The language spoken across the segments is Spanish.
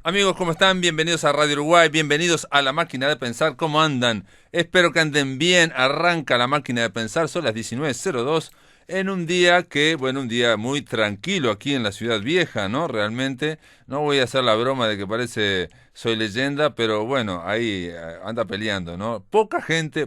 Amigos, ¿cómo están? Bienvenidos a Radio Uruguay, bienvenidos a La Máquina de Pensar. ¿Cómo andan? Espero que anden bien. Arranca La Máquina de Pensar, son las 19:02 en un día que, bueno, un día muy tranquilo aquí en la Ciudad Vieja, ¿no? Realmente, no voy a hacer la broma de que parece Soy Leyenda, pero bueno, ahí anda peleando, ¿no? Poca gente,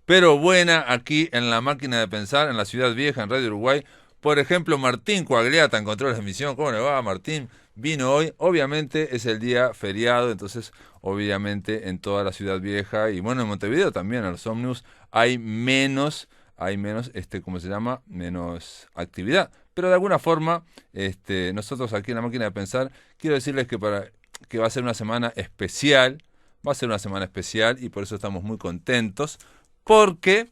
pero buena aquí en La Máquina de Pensar, en la Ciudad Vieja, en Radio Uruguay. Por ejemplo, Martín Coagliata encontró la emisión. ¿Cómo le va, Martín? Vino hoy. Obviamente es el día feriado, entonces obviamente en toda la Ciudad Vieja y bueno, en Montevideo también, en los ómnibus, hay menos, ¿cómo se llama? Menos actividad. Pero de alguna forma, nosotros aquí en La Máquina de Pensar, quiero decirles que va a ser una semana especial, va a ser una semana especial y por eso estamos muy contentos, porque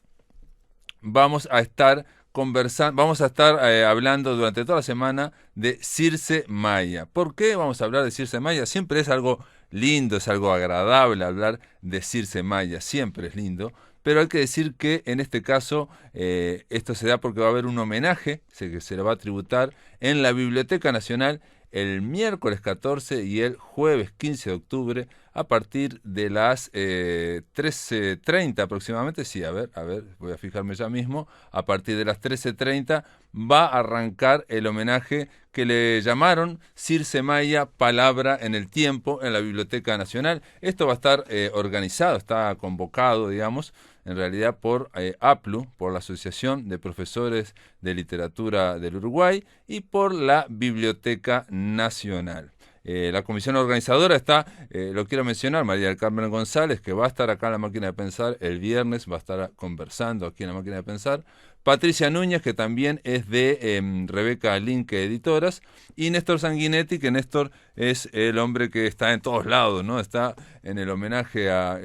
vamos a estar conversando, vamos a estar hablando durante toda la semana de Circe Maya. ¿Por qué vamos a hablar de Circe Maya? Siempre es algo lindo, es algo agradable hablar de Circe Maya, siempre es lindo. Pero hay que decir que en este caso esto se da porque va a haber un homenaje que se le va a tributar en la Biblioteca Nacional el miércoles 14 y el jueves 15 de octubre a partir de las 13:30 aproximadamente. Sí, a ver, voy a fijarme ya mismo. A partir de las 13:30 va a arrancar el homenaje que le llamaron Circe Maya, Palabra en el Tiempo, en la Biblioteca Nacional. Esto va a estar organizado, está convocado, digamos, en realidad por APLU, por la Asociación de Profesores de Literatura del Uruguay, y por la Biblioteca Nacional. La comisión organizadora está, lo quiero mencionar, María del Carmen González, que va a estar acá en La Máquina de Pensar el viernes, va a estar conversando aquí en La Máquina de Pensar. Patricia Núñez, que también es de Rebeca Linke Editoras, y Néstor Sanguinetti, que Néstor es el hombre que está en todos lados, ¿no? Estuvo en el homenaje a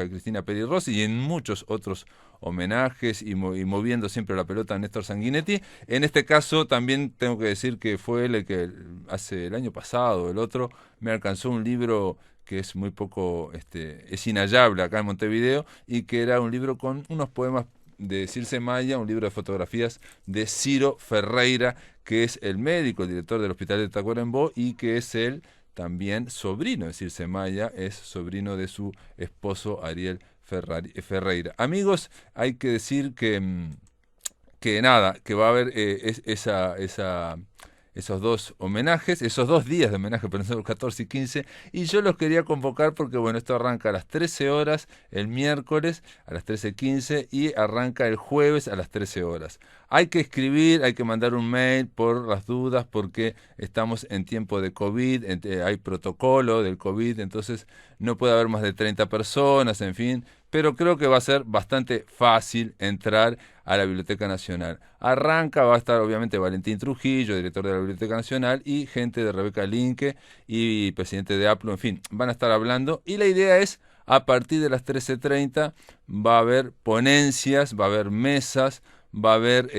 Cristina Peri Rossi y en muchos otros homenajes y moviendo siempre la pelota a Néstor Sanguinetti. En este caso también tengo que decir que fue él el que hace el año pasado, el otro, me alcanzó un libro que es muy poco, es inhallable acá en Montevideo, y que era un libro con unos poemas de Circe Maya, un libro de fotografías de Ciro Ferreira, que es el médico, el director del Hospital de Tacuarembó, y que es él también sobrino de Circe Maya, es sobrino de su esposo Ariel Ferreira. Amigos, hay que decir que nada, que va a haber esos dos homenajes, esos 2 días de homenaje, pero son los 14 y 15, y yo los quería convocar porque, bueno, esto arranca a las 13 horas el miércoles, a las 13:15, y arranca el jueves a las 13 horas. Hay que escribir, hay que mandar un mail por las dudas, porque estamos en tiempo de COVID, hay protocolo del COVID, entonces no puede haber más de 30 personas, en fin, pero creo que va a ser bastante fácil entrar a la Biblioteca Nacional. Arranca, va a estar obviamente Valentín Trujillo, director de la Biblioteca Nacional, y gente de Rebeca Linke y presidente de APLO, en fin, van a estar hablando, y la idea es, a partir de las 13:30 va a haber ponencias, va a haber mesas, va a haber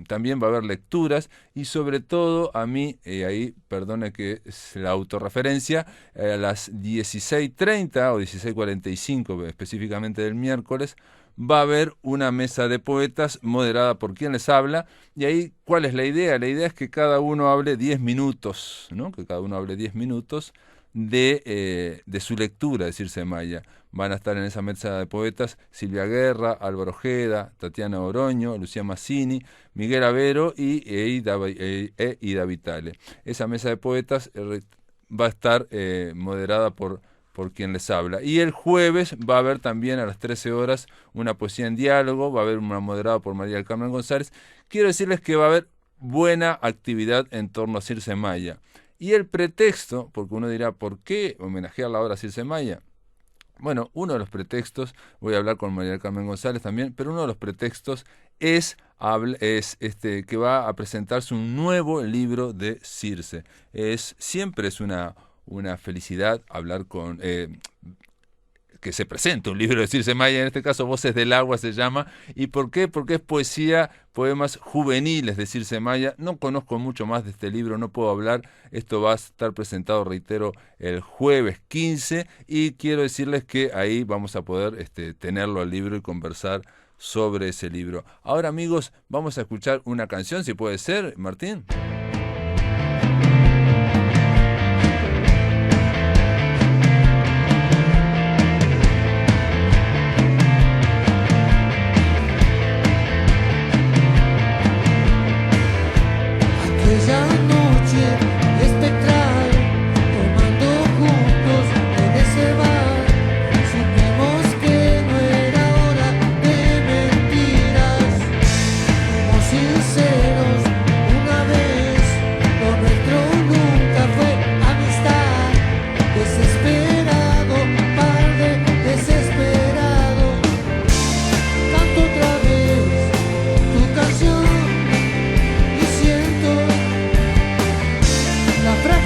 también va a haber lecturas, y sobre todo a mí, ahí perdone que es la autorreferencia, a las 16:30 o 16:45 específicamente del miércoles, va a haber una mesa de poetas moderada por quien les habla. Y ahí, ¿cuál es la idea? La idea es que cada uno hable 10 minutos, ¿no? Que cada uno hable 10 minutos de su lectura de Circe Maya. Van a estar en esa mesa de poetas Silvia Guerra, Álvaro Ojeda, Tatiana Oroño, Lucía Massini, Miguel Avero y Ida Vitale. Esa mesa de poetas va a estar moderada por quien les habla. Y el jueves va a haber también a las 13 horas una poesía en diálogo, va a haber una moderada por María del Carmen González. Quiero decirles que va a haber buena actividad en torno a Circe Maya. Y el pretexto, porque uno dirá, ¿por qué homenajear la obra a Circe Maya? Bueno, uno de los pretextos, voy a hablar con María del Carmen González también, pero uno de los pretextos es que va a presentarse un nuevo libro de Circe. Siempre es una felicidad hablar que se presente un libro de Circe Maya, en este caso Voces del Agua se llama. ¿Y por qué? Porque es poesía, poemas juveniles de Circe Maya. No conozco mucho más de este libro, no puedo hablar. Esto va a estar presentado, reitero, el jueves 15, y quiero decirles que ahí vamos a poder tenerlo al libro y conversar sobre ese libro. Ahora, amigos, vamos a escuchar una canción, si puede ser, Martín.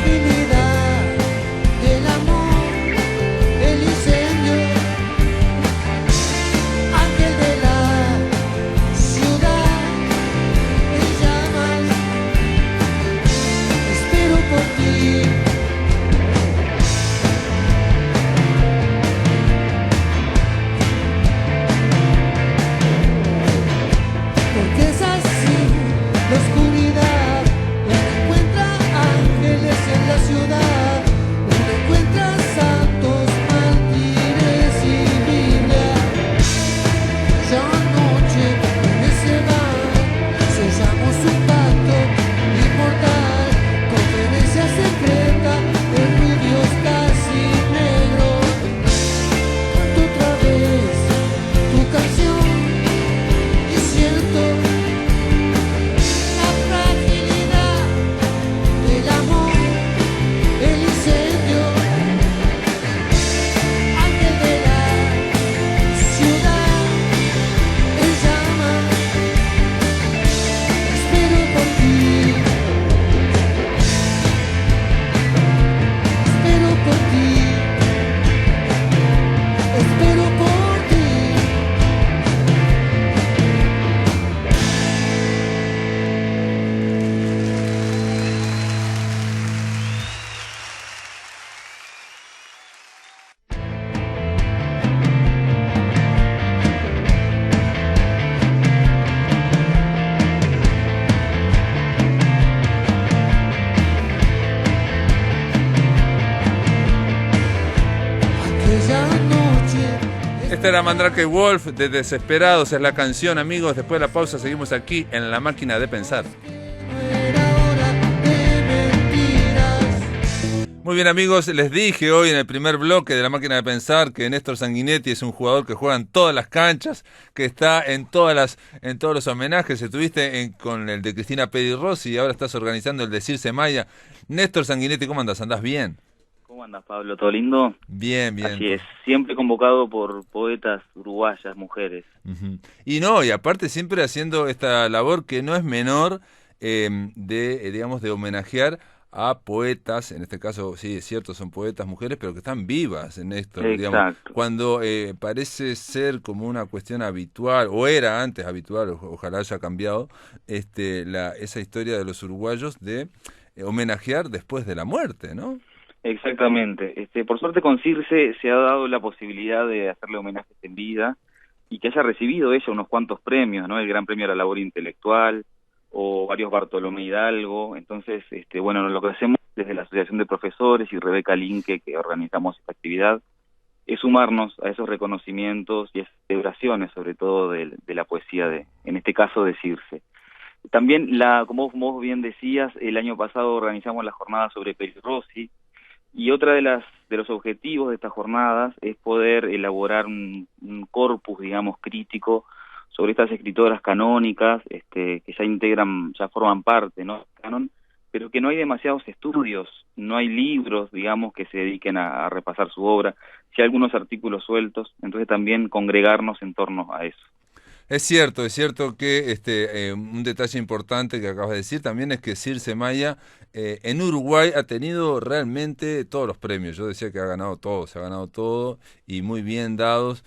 fragilidad del amor, el incendio, ángel de la ciudad en llamas, espero por ti. Porque es así la oscuridad, uno encuentra ángeles en la ciudad, uno encuentra santos, mártires y Biblia. Ya anoche en ese bar sellamos un pacto inmortal, conferencia secreta de rubios casi negros. Canto otra vez tu canción y siento la fragilidad del amor, el incendio, ángel de la ciudad en llamas, espero por ti, espero por ti, espero por ti. Aquella noche Esta era Mandrake Wolf de Desesperados, es la canción, amigos. Después de la pausa seguimos aquí en La Máquina de Pensar. no era hora de mentiras. Muy bien, amigos, les dije hoy en el primer bloque de La Máquina de Pensar que Néstor Sanguinetti es un jugador que juega en todas las canchas, que está en todos los homenajes. Estuviste con el de Cristina Peri Rossi y ahora estás organizando el de Circe Maya. Néstor Sanguinetti, ¿cómo andas? ¿Andás bien? ¿Cómo andas, Pablo? ¿Todo lindo? Bien, bien. Así es, siempre convocado por poetas uruguayas, mujeres. Ujú. Y aparte siempre haciendo esta labor que no es menor, digamos, de homenajear a poetas, en este caso, sí, es cierto, son poetas mujeres, pero que están vivas en esto, digamos. Exacto. Cuando parece ser como una cuestión habitual, o era antes habitual, ojalá haya cambiado, esa historia de los uruguayos de homenajear después de la muerte, ¿no? Exactamente. Por suerte con Circe se ha dado la posibilidad de hacerle homenajes en vida y que haya recibido ella unos cuantos premios, ¿no? El Gran Premio a la Labor Intelectual o varios Bartolomé Hidalgo. Entonces, bueno, lo que hacemos desde la Asociación de Profesores y Rebeca Linke, que organizamos esta actividad, es sumarnos a esos reconocimientos y esas celebraciones, sobre todo de la poesía, en este caso de Circe. También, como vos bien decías, el año pasado organizamos la jornada sobre Peri Rossi, y otra de los objetivos de estas jornadas es poder elaborar un corpus, digamos, crítico sobre estas escritoras canónicas, que ya forman parte, ¿no?, del canon, pero que no hay demasiados estudios, no hay libros, digamos, que se dediquen a repasar su obra, sí hay algunos artículos sueltos, entonces también congregarnos en torno a eso. Es cierto que un detalle importante que acabas de decir también es que Circe Maya en Uruguay ha tenido realmente todos los premios. Yo decía que se ha ganado todo y muy bien dados.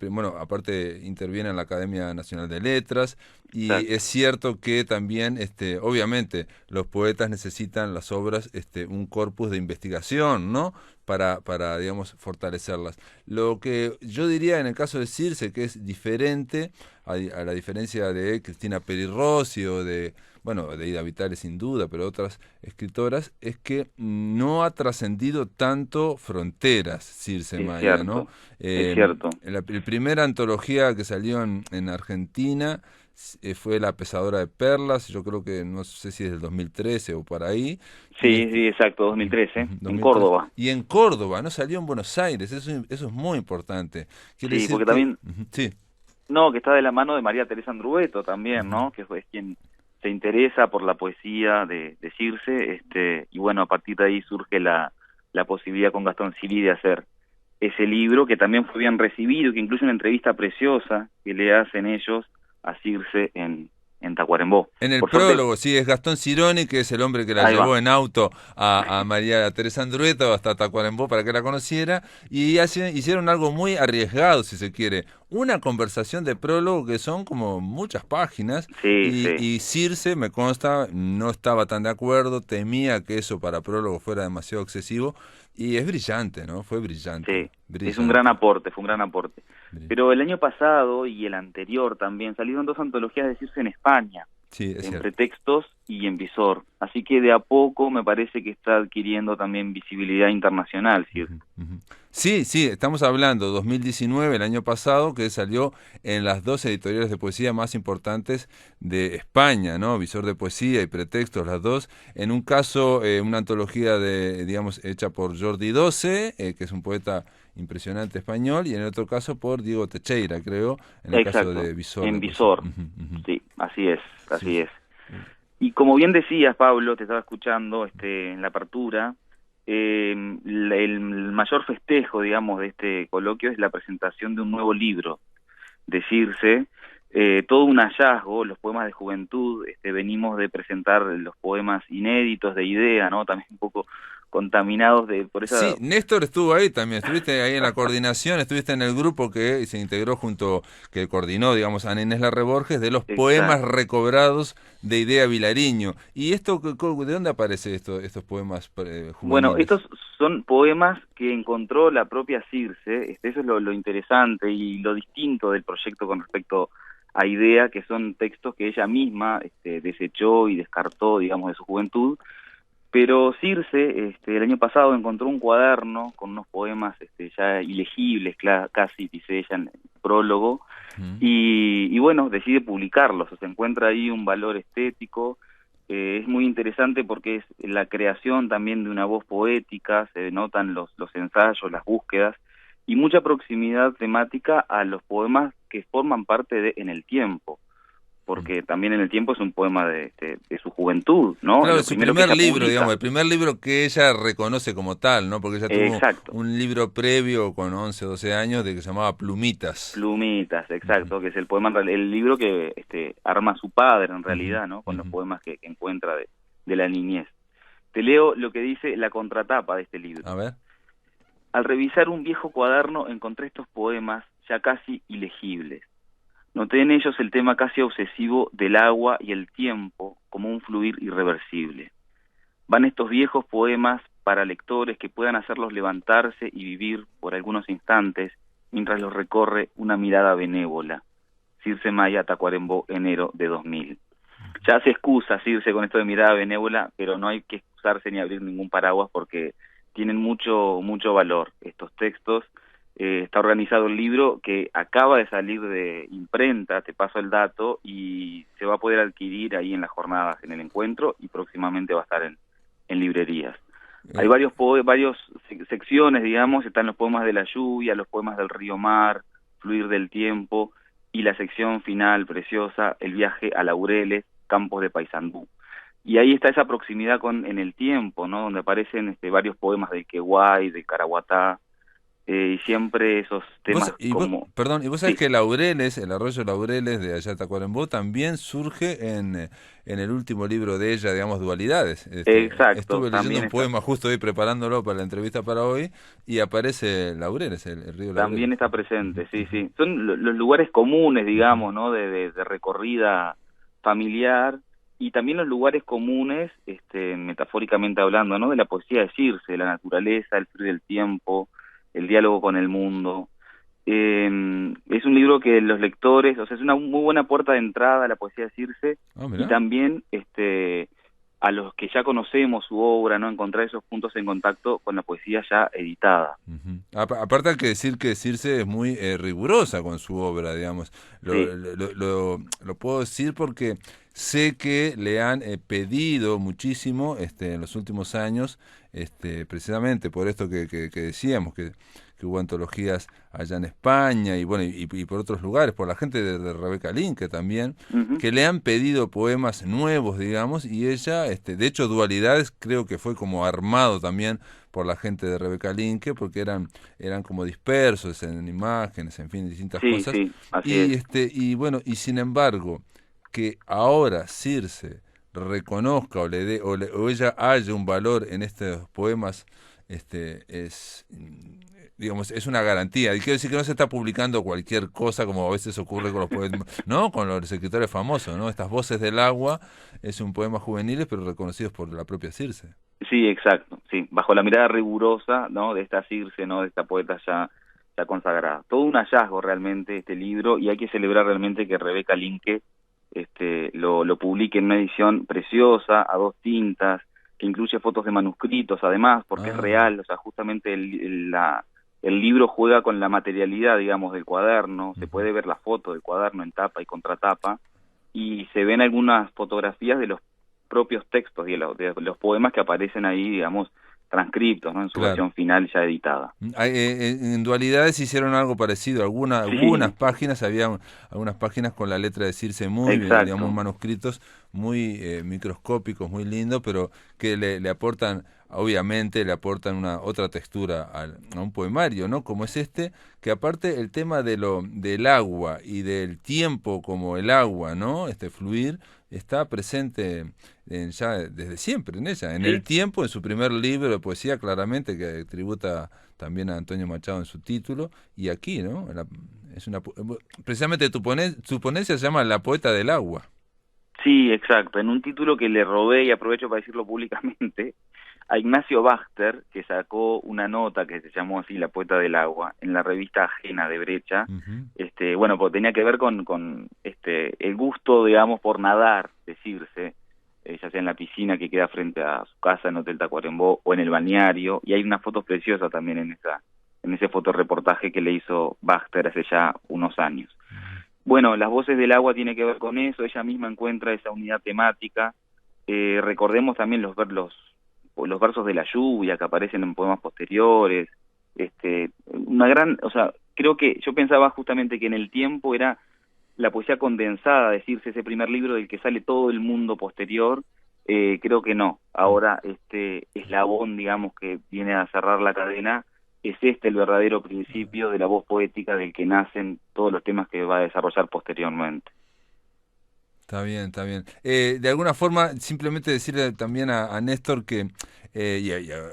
Bueno, aparte interviene en la Academia Nacional de Letras y Exacto. es cierto que también, obviamente, los poetas necesitan las obras, un corpus de investigación, ¿no? Para, digamos, fortalecerlas. Lo que yo diría en el caso de Circe, que es diferente, a la diferencia de Cristina Peri Rossi o de Ida Vitale sin duda, pero otras escritoras, es que no ha trascendido tanto fronteras Circe Maya, ¿no? Es cierto. La primera antología que salió en Argentina fue La Pesadora de Perlas, yo creo que no sé si es del 2013 o por ahí. Sí, exacto, 2013, en 2013. Córdoba. Y en Córdoba, no salió en Buenos Aires, eso es muy importante. Quiere Sí, decir porque que, también, sí, no, que está de la mano de María Teresa Andrueto también, ¿no? Que es quien se interesa por la poesía de Circe, y bueno, a partir de ahí surge la posibilidad con Gastón Silí de hacer ese libro, que también fue bien recibido, que incluye una entrevista preciosa que le hacen ellos a Circe en en Tacuarembó. En el Por suerte, prólogo, sí, es Gastón Cironi, que es el hombre que la ahí llevó va. en auto a María Teresa Andrueto hasta Tacuarembó para que la conociera, y hicieron algo muy arriesgado, si se quiere. Una conversación de prólogo que son como muchas páginas, Sí, sí, y Circe, me consta, no estaba tan de acuerdo, temía que eso para prólogo fuera demasiado excesivo, y es brillante, ¿no? Fue brillante, sí. Es un gran brillante. aporte, fue un gran aporte. Brillante. Pero el año pasado y el anterior también salieron 2 antologías de Circe en España, Sí, es en cierto. Pretextos y en Visor. Así que de a poco me parece que está adquiriendo también visibilidad internacional, Circe. Ujú, ujú. Sí, sí, estamos hablando 2019, el año pasado, que salió en las 2 editoriales de poesía más importantes de España, ¿no? Visor de Poesía y Pretextos, las dos. En un caso, una antología digamos, hecha por Jordi Doce, que es un poeta impresionante español, y en el otro caso por Diego Teixeira, creo, en el caso Exacto, de Visor en de Poesía. Visor. Ujú, ujú. Sí, así es, Sí, así sí. es. Y como bien decías, Pablo, te estaba escuchando en la apertura, el mayor festejo, digamos, de este coloquio es la presentación de un nuevo libro de Circe, todo un hallazgo, los poemas de juventud. Venimos de presentar los poemas inéditos de Idea, ¿no? También un poco contaminados por esa... Sí, Néstor estuvo ahí también, estuviste ahí en la coordinación, estuviste en el grupo que se integró junto, que coordinó, digamos, Ana Inés Larreborges, de los poemas Exacto. recobrados de Idea Vilariño. ¿Y esto, de dónde aparece estos poemas Bueno, juveniles? estos son poemas que encontró la propia Circe. Eso es lo interesante y lo distinto del proyecto con respecto a Idea, que son textos que ella misma desechó y descartó, digamos, de su juventud. Pero Circe, el año pasado encontró un cuaderno con unos poemas ya ilegibles, casi, dice ella en el prólogo, Ujú. y bueno, decide publicarlos. O sea, encuentra ahí un valor estético. Es muy interesante porque es la creación también de una voz poética, se notan los ensayos, las búsquedas, y mucha proximidad temática a los poemas que forman parte de En el Tiempo, porque también En el Tiempo es un poema de su juventud, ¿no? Claro, Lo su primero que primer ella libro, digamos, publica. el primer libro que ella reconoce como tal, ¿no? Porque ella tuvo Exacto. un libro previo con 11 o 12 años de que se llamaba Plumitas. Plumitas, Ujú, exacto, que es el poema, el libro que arma su padre en ujú, realidad, ¿no? Con los ujú. poemas que encuentra de la niñez. Te leo lo que dice la contratapa de este libro. A ver. Al revisar un viejo cuaderno encontré estos poemas ya casi ilegibles. Noté en ellos el tema casi obsesivo del agua y el tiempo como un fluir irreversible. Van estos viejos poemas para lectores que puedan hacerlos levantarse y vivir por algunos instantes mientras los recorre una mirada benévola. Circe Maya, Tacuarembó, enero de 2000. Ya se excusa Circe con esto de mirada benévola, pero no hay que excusarse ni abrir ningún paraguas porque tienen mucho valor estos textos. Está organizado el libro que acaba de salir de imprenta, te paso el dato, y se va a poder adquirir ahí en las jornadas, en el encuentro, y próximamente va a estar en librerías. Hay Eh, varios secciones, digamos, están los poemas de la lluvia, los poemas del río mar, Fluir del tiempo, y la sección final preciosa, El viaje a Laureles, Campos de Paysandú. Y ahí está esa proximidad con En el Tiempo, ¿no? Donde aparecen varios poemas del Queguay, del Caraguatá, y siempre esos temas como... Perdón, y vos sabés Sí, que Laureles, el arroyo Laureles de allá de Tacuarembó, también surge en el último libro de ella, digamos, Dualidades. exacto, Estuve leyendo también un está. poema justo hoy preparándolo para la entrevista para hoy, y aparece Laureles, el río Laureles. También está Ujú, presente, sí, ujú, sí. Son los lugares comunes, ujú. digamos, ¿no? De recorrida familiar, y también los lugares comunes, metafóricamente hablando, ¿no? De la poesía de Circe, la naturaleza, el fluir del tiempo, el diálogo con el mundo. Es un libro que los lectores, o sea, es una muy buena puerta de entrada a la poesía de Circe, Ah, y mirá. también a los que ya conocemos su obra, ¿no? Encontrar esos puntos en contacto con la poesía ya editada. Ujú. Aparte hay que decir que Circe es muy rigurosa con su obra, digamos. Sí. Lo puedo decir porque sé que le han pedido muchísimo en los últimos años, precisamente por esto que decíamos, que hubo antologías allá en España y bueno y por otros lugares, por la gente de Rebeca Linke también, Ujú. que le han pedido poemas nuevos, digamos, y ella, de hecho, Dualidades creo que fue como armado también por la gente de Rebeca Linke, porque eran como dispersos en imágenes, en fin, distintas Sí, cosas. sí, así es. Y bueno, y sin embargo, que ahora Circe reconozca o le dé o ella haya un valor en estos poemas, es, digamos, es una garantía. Y quiero decir que no se está publicando cualquier cosa como a veces ocurre con los poemas, ¿no? Con los escritores famosos, ¿no? Estas Voces del Agua es un poema juvenil, pero reconocidos por la propia Circe. Sí, exacto, sí, bajo la mirada rigurosa, ¿no? De esta Circe, ¿no? De esta poeta ya consagrada. Todo un hallazgo realmente este libro, y hay que celebrar realmente que Rebeca Linke lo publique en una edición preciosa, a 2 tintas, que incluye fotos de manuscritos además, porque es real, o sea, justamente el libro juega con la materialidad, digamos, del cuaderno, se puede ver la foto del cuaderno en tapa y contratapa, y se ven algunas fotografías de los propios textos de los poemas que aparecen ahí, digamos, transcriptos, ¿no? En su versión final ya editada. En Dualidades hicieron algo parecido, algunas páginas, había algunas páginas con la letra de Circe muy bien, digamos, manuscritos muy microscópicos, muy lindos, pero que le aportan, obviamente, le aportan una otra textura a un poemario, ¿no? Como es que aparte el tema del agua y del tiempo como el agua, ¿no? Fluir, está presente ya desde siempre en ella, en el tiempo, en su primer libro de poesía, claramente, que tributa también a Antonio Machado en su título, y aquí, ¿no? Precisamente tu ponencia se llama La poeta del agua. Sí, exacto, en un título que le robé, y aprovecho para decirlo públicamente, a Ignacio Bachter, que sacó una nota que se llamó así, La poeta del agua, en la revista Ajena de Brecha. Bueno, pues tenía que ver con el gusto, digamos, por nadar, decirse, ya sea en la piscina que queda frente a su casa en Hotel Tacuarembó o en el balneario, y hay unas fotos preciosas también en ese fotoreportaje que le hizo Bachter hace ya unos años. Bueno, Las Voces del Agua tiene que ver con eso, ella misma encuentra esa unidad temática. Recordemos también los versos de la lluvia que aparecen en poemas posteriores, creo que yo pensaba justamente que en el tiempo era la poesía condensada, decirse, ese primer libro del que sale todo el mundo posterior. Creo que no, ahora eslabón, digamos, que viene a cerrar la cadena, es el verdadero principio de la voz poética del que nacen todos los temas que va a desarrollar posteriormente. Está bien, está bien. De alguna forma, simplemente decirle también a Néstor que, y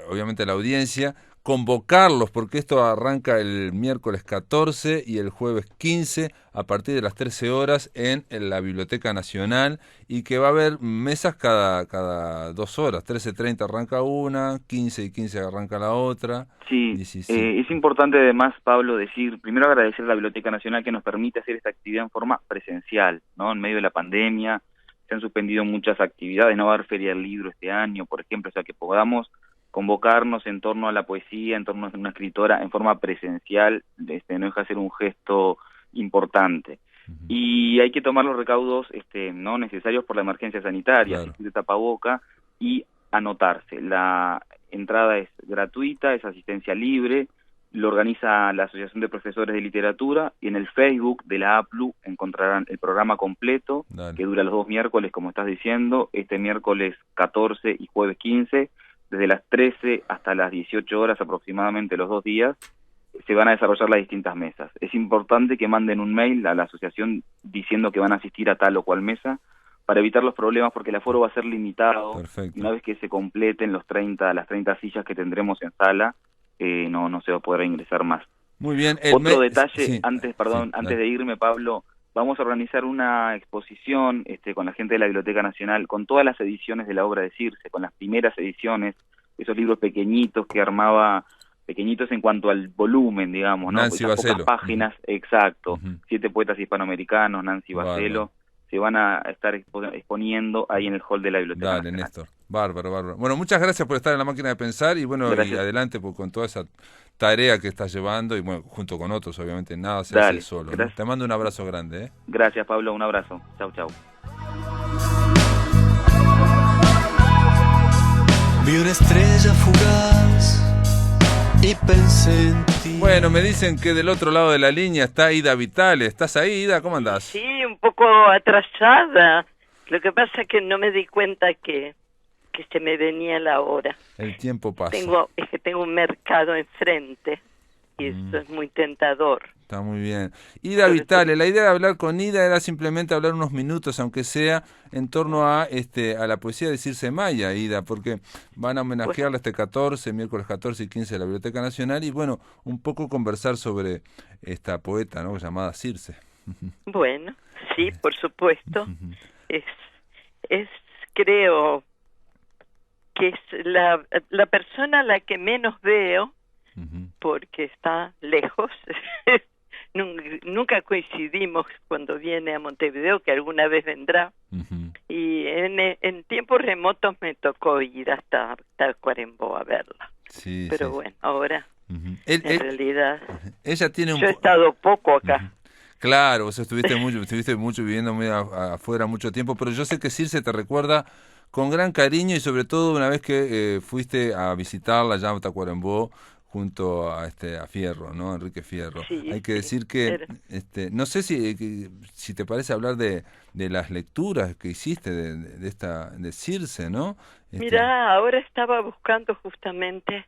obviamente a la audiencia, convocarlos, porque esto arranca el miércoles 14 y el jueves 15 a partir de las 13 horas en la Biblioteca Nacional, y que va a haber mesas cada 2 horas, 13:30 arranca una, 15 y 15 arranca la otra. Sí, es importante además, Pablo, primero agradecer a la Biblioteca Nacional que nos permite hacer esta actividad en forma presencial, ¿no? En medio de la pandemia se han suspendido muchas actividades, no va a haber Feria del Libro este año, por ejemplo, o sea, que podamos convocarnos en torno a la poesía, en torno a una escritora en forma presencial, no deja de ser un gesto importante. Y hay que tomar los recaudos no necesarios por la emergencia sanitaria, asistir de tapaboca y anotarse. La entrada es gratuita, es asistencia libre, lo organiza la Asociación de Profesores de Literatura, y en el Facebook de la APLU encontrarán el programa completo, que dura los 2 miércoles, como estás diciendo, miércoles 14 y jueves 15, desde las 13 hasta las 18 horas aproximadamente los 2 días, se van a desarrollar las distintas mesas. Es importante que manden un mail a la asociación diciendo que van a asistir a tal o cual mesa, para evitar los problemas, porque el aforo va a ser limitado. Perfecto. Una vez que se completen las 30 sillas que tendremos en sala, no se va a poder ingresar más. Muy bien. Otro detalle, antes de irme, Pablo, vamos a organizar una exposición con la gente de la Biblioteca Nacional, con todas las ediciones de la obra de Circe, con las primeras ediciones, esos libros pequeñitos que armaba, pequeñitos en cuanto al volumen, digamos, ¿no? Nancy Esas Bacelo. pocas páginas, exacto. 7 poetas hispanoamericanos, Nancy Bacelo, se van a estar exponiendo ahí en el hall de la Biblioteca Nacional. Néstor. Bárbaro. Bueno, muchas gracias por estar en La Máquina de Pensar, y bueno, y adelante con toda esa tarea que estás llevando, y bueno, junto con otros, obviamente, nada se hace solo, ¿no? Te mando un abrazo grande. Gracias, Pablo, un abrazo. Chau. Vi una estrella fugaz y pensé en ti. Bueno, me dicen que del otro lado de la línea está Ida Vitale. ¿Estás ahí, Ida? ¿Cómo andás? Sí, un poco atrasada. Lo que pasa es que no me di cuenta que se me venía la hora. El tiempo pasa. Tengo un mercado enfrente y eso es muy tentador. Está muy bien. Ida Vitale, la idea de hablar con Ida era simplemente hablar unos minutos, aunque sea, en torno a la poesía de Circe Maya, Ida, porque van a homenajearla este 14, miércoles 14 y 15 de la Biblioteca Nacional, y bueno, un poco conversar sobre esta poeta, ¿no?, llamada Circe. Bueno, sí, por supuesto. Es creo que es la persona a la que menos veo, porque está lejos. Nunca coincidimos cuando viene a Montevideo, que alguna vez vendrá. Y en tiempos remotos me tocó ir hasta Tacuarembó a verla. Sí, pero sí, bueno, ahora en realidad ella tiene yo he estado poco acá. Claro, vos estuviste mucho viviendo muy afuera mucho tiempo, pero yo sé que Circe te recuerda con gran cariño, y sobre todo una vez que fuiste a visitarla allá en Tacuarembó junto a Fierro, ¿no? Enrique Fierro. Sí, hay que decir que no sé si te parece hablar de las lecturas que hiciste de Circe, ¿no? Mirá, ahora estaba buscando justamente,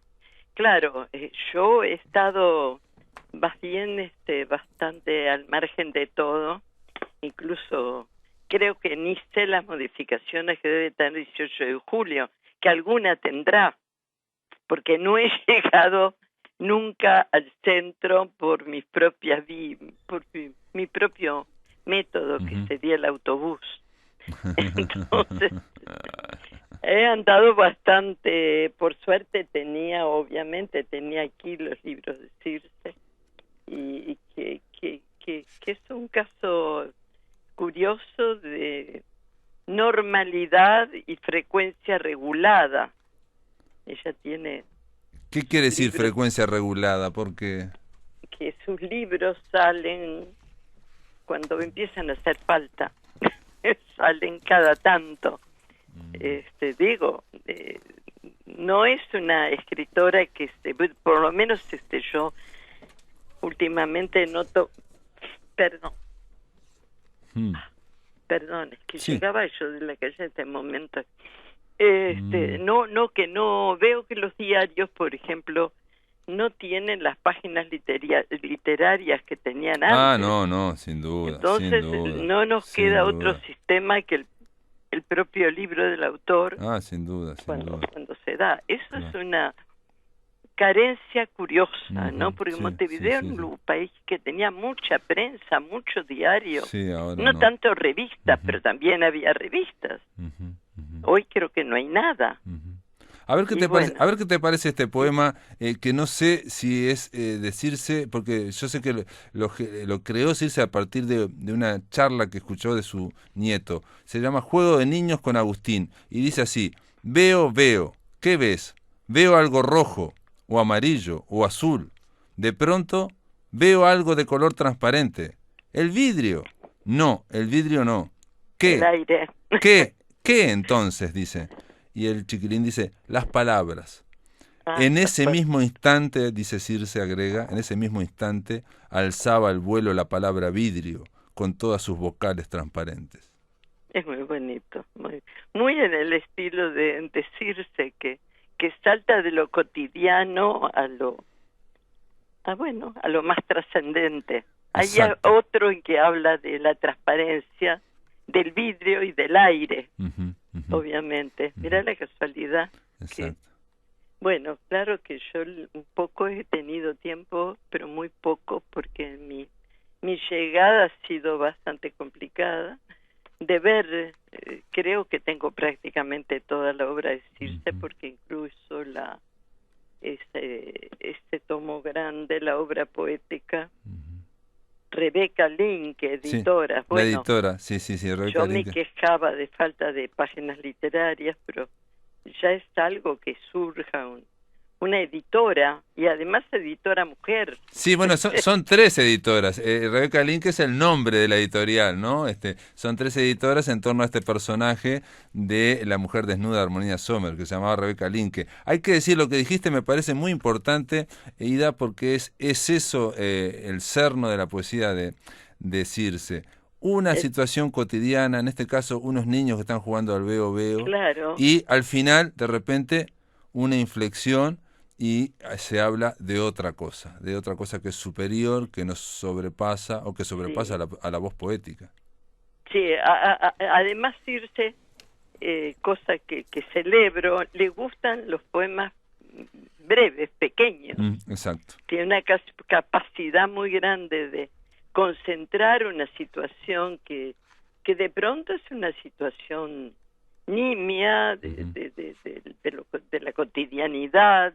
claro, yo he estado más bien bastante al margen de todo, incluso creo que ni sé las modificaciones que debe tener el 18 de julio, que alguna tendrá, porque no he llegado nunca al centro por mis propias por mi propio método, que sería el autobús. Entonces, he andado bastante, por suerte obviamente tenía aquí los libros de Circe, y que es un caso curioso de normalidad y frecuencia regulada. Ella tiene... ¿Qué quiere decir frecuencia regulada? Porque que sus libros salen cuando empiezan a hacer falta. Salen cada tanto. No es una escritora que por lo menos yo últimamente noto, perdón, es que sí, llegaba yo de la calle en este momento. Que no veo que los diarios, por ejemplo, no tienen las páginas literarias que tenían antes. No, sin duda. Entonces no nos queda otro sistema que el propio libro del autor. Sin duda. Cuando se da. Eso es una carencia curiosa, ¿no? Porque Montevideo era un país que tenía mucha prensa, mucho diario, no tanto revistas, pero también había revistas. Hoy creo que no hay nada. A ver qué te parece este poema, que no sé si es de Circe, porque yo sé que lo creó Circe a partir de una charla que escuchó de su nieto. Se llama Juego de Niños con Agustín, y dice así: veo, ¿qué ves? Veo algo rojo, o amarillo, o azul. De pronto veo algo de color transparente. ¿El vidrio? No, el vidrio no. ¿Qué? El aire. ¿Qué entonces? Dice. Y el chiquilín dice: las palabras. En ese mismo instante, dice Circe, agrega, en ese mismo instante alzaba el vuelo la palabra vidrio, con todas sus vocales transparentes. Es muy bonito, muy en el estilo de Circe, que salta de lo cotidiano a lo más trascendente. Hay otro en que habla de la transparencia, del vidrio y del aire, obviamente. Mirá la casualidad. Bueno, claro que yo un poco he tenido tiempo, pero muy poco, porque mi llegada ha sido bastante complicada. De ver, creo que tengo prácticamente toda la obra de Circe, porque incluso este tomo grande, la obra poética, Rebeca Link, editora. Sí, bueno, la editora, sí, Rebeca yo Link. Me quejaba de falta de páginas literarias, pero ya es algo que surja una editora, y además editora mujer. Sí, bueno, son 3 editoras. Rebeca Link es el nombre de la editorial, ¿no? Son 3 editoras en torno a este personaje de la mujer desnuda de Armonía Sommer, que se llamaba Rebeca Link. Hay que decir, lo que dijiste me parece muy importante, Ida, porque es eso el cerno de la poesía de Circe. Una situación cotidiana, en este caso unos niños que están jugando al veo, claro, y al final, de repente, una inflexión y se habla de otra cosa que es superior, que nos sobrepasa o que sobrepasa Sí. a la voz poética. Sí, además Circe, cosa que celebro, le gustan los poemas breves, pequeños. Exacto. Tiene una capacidad muy grande de concentrar una situación que de pronto es una situación nimia de la cotidianidad,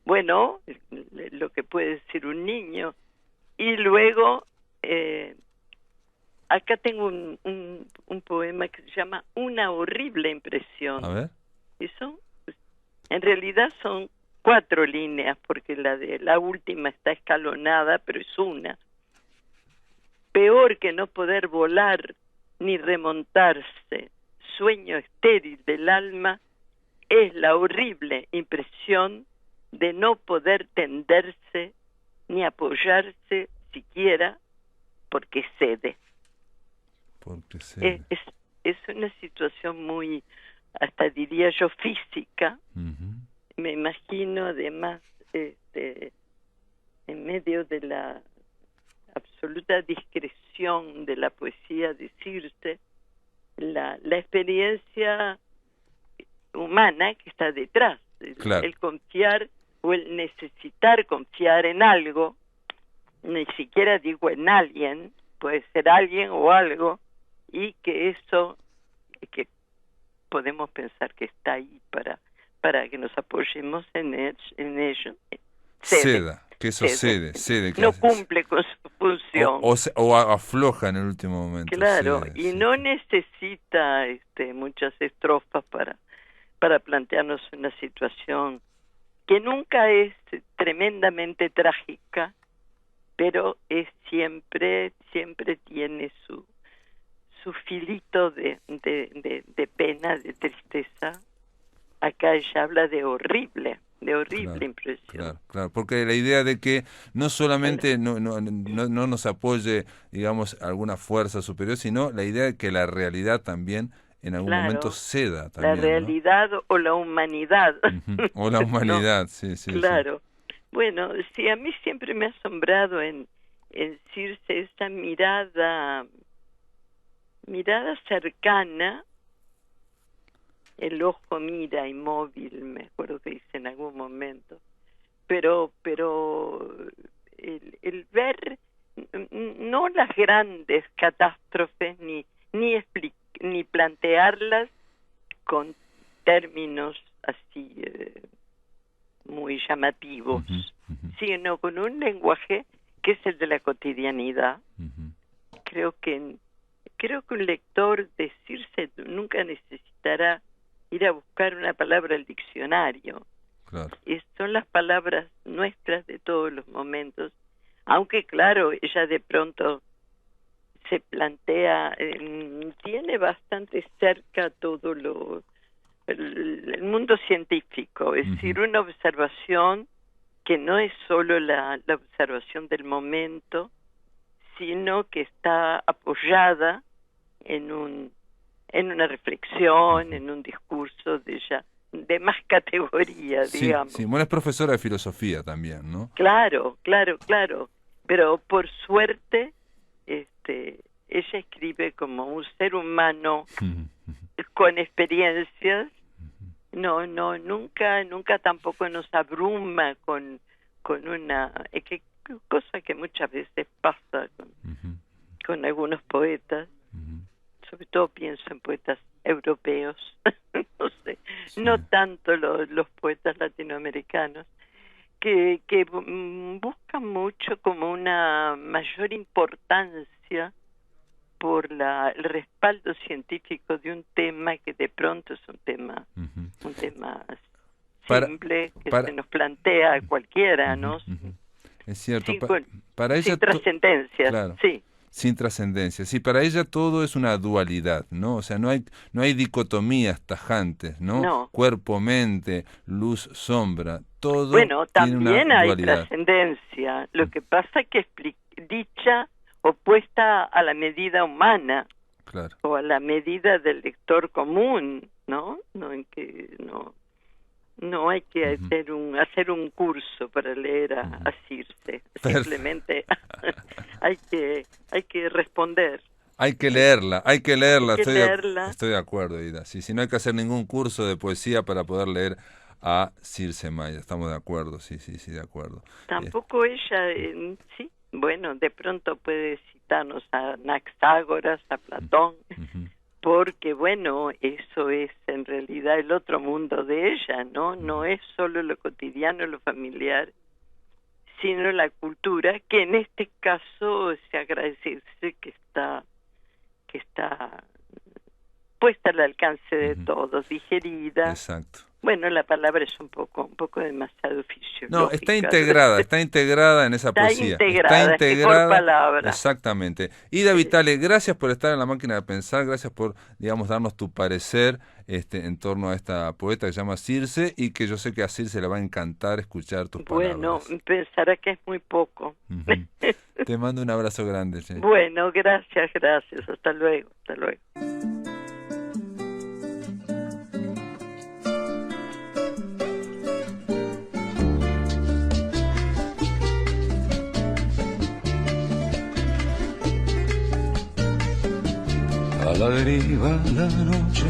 bueno, lo que puede decir un niño. Y luego, acá tengo un poema que se llama Una horrible impresión. A ver. Eso, en realidad son 4 líneas, porque la última está escalonada, pero es una. Peor que no poder volar ni remontarse, sueño estéril del alma, es la horrible impresión de no poder tenderse ni apoyarse siquiera porque cede. Porque cede. Es una situación muy, hasta diría yo, física. Me imagino además en medio de la absoluta discreción de la poesía de Circe, la experiencia humana que está detrás, Claro. el confiar o el necesitar confiar en algo, ni siquiera digo en alguien, puede ser alguien o algo, y que eso, que podemos pensar que está ahí para que nos apoyemos en ello, Ceda, que eso cede. Que no cumple con su función. O afloja en el último momento. Claro, cede, y sí. no necesita muchas estrofas para plantearnos una situación que nunca es tremendamente trágica, pero es siempre tiene su filito de pena, de tristeza. Acá ella habla de horrible impresión. Claro, porque la idea de que no solamente no nos apoye, digamos, alguna fuerza superior, sino la idea de que la realidad también en algún momento ceda también, la realidad, ¿no? O la humanidad. O la humanidad, ¿no? Sí. Claro. Sí. Bueno, sí, a mí siempre me ha asombrado en Circe esa mirada cercana. El ojo mira inmóvil, me acuerdo que dice en algún momento, pero el ver no las grandes catástrofes ni plantearlas con términos así muy llamativos, sino con un lenguaje que es el de la cotidianidad. Creo que un lector de Circe nunca necesitará ir a buscar una palabra al diccionario. Claro. Son las palabras nuestras de todos los momentos, aunque claro, ella de pronto se plantea, tiene bastante cerca todo el mundo científico, es decir, una observación que no es solo la observación del momento, sino que está apoyada en una reflexión, en un discurso de más categoría, digamos. Sí, bueno, es profesora de filosofía también, ¿no? Claro, pero por suerte ella escribe como un ser humano con experiencias. Nunca tampoco nos abruma con una cosa que muchas veces pasa con algunos poetas. Sobre todo pienso en poetas europeos, no sé, no tanto los poetas latinoamericanos, que buscan mucho como una mayor importancia por el respaldo científico de un tema que de pronto es un tema simple que se nos plantea a cualquiera, ¿no? Es cierto, para ella sin trascendencia, claro. Sí. Sin trascendencia. Sí, para ella todo es una dualidad, ¿no? O sea, no hay dicotomías tajantes, ¿no? No. Cuerpo, mente, luz, sombra, todo también tiene una hay dualidad. Trascendencia. Lo que pasa es que dicha opuesta a la medida humana, claro, o a la medida del lector común, ¿no? No hay que hacer un curso para leer a Circe. Simplemente hay que responder. Hay que leerla. leerla. Estoy de acuerdo, Ida. Sí, no hay que hacer ningún curso de poesía para poder leer a Circe Maya. Estamos de acuerdo, sí, de acuerdo. Tampoco ella, sí, bueno, de pronto puede citarnos a Anaxágoras, a Platón, porque, bueno, eso es en realidad el otro mundo de ella, ¿no? No es solo lo cotidiano, lo familiar, sino la cultura, que en este caso se agradecerse que está puesta al alcance de todos, digerida. Exacto. Bueno, la palabra es un poco demasiado fisiológica. No, está integrada en esa poesía. Está integrada por palabra. Exactamente. Ida Vitale, gracias por estar en La Máquina de Pensar, gracias por, digamos, darnos tu parecer en torno a esta poeta que se llama Circe, y que yo sé que a Circe le va a encantar escuchar tus palabras. Bueno, pensará que es muy poco. Te mando un abrazo grande. ¿Sí? Bueno, gracias. Hasta luego. A la deriva la noche,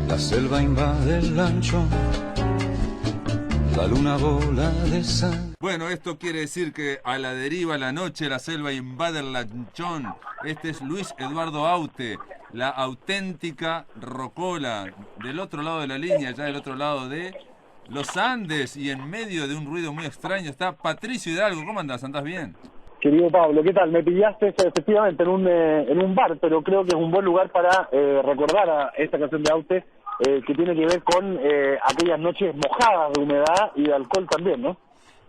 la selva invade el lanchón, la luna bola de sangre. Bueno, esto quiere decir que a la deriva la noche, la selva invade el lanchón. Este es Luis Eduardo Aute, la auténtica rocola, del otro lado de la línea, ya del otro lado de los Andes, y en medio de un ruido muy extraño está Patricio Hidalgo. ¿Cómo andás? ¿Andás bien? Querido Pablo, ¿qué tal? Me pillaste efectivamente en un bar, pero creo que es un buen lugar para recordar a esta canción de Aute, que tiene que ver con aquellas noches mojadas de humedad y de alcohol también, ¿no?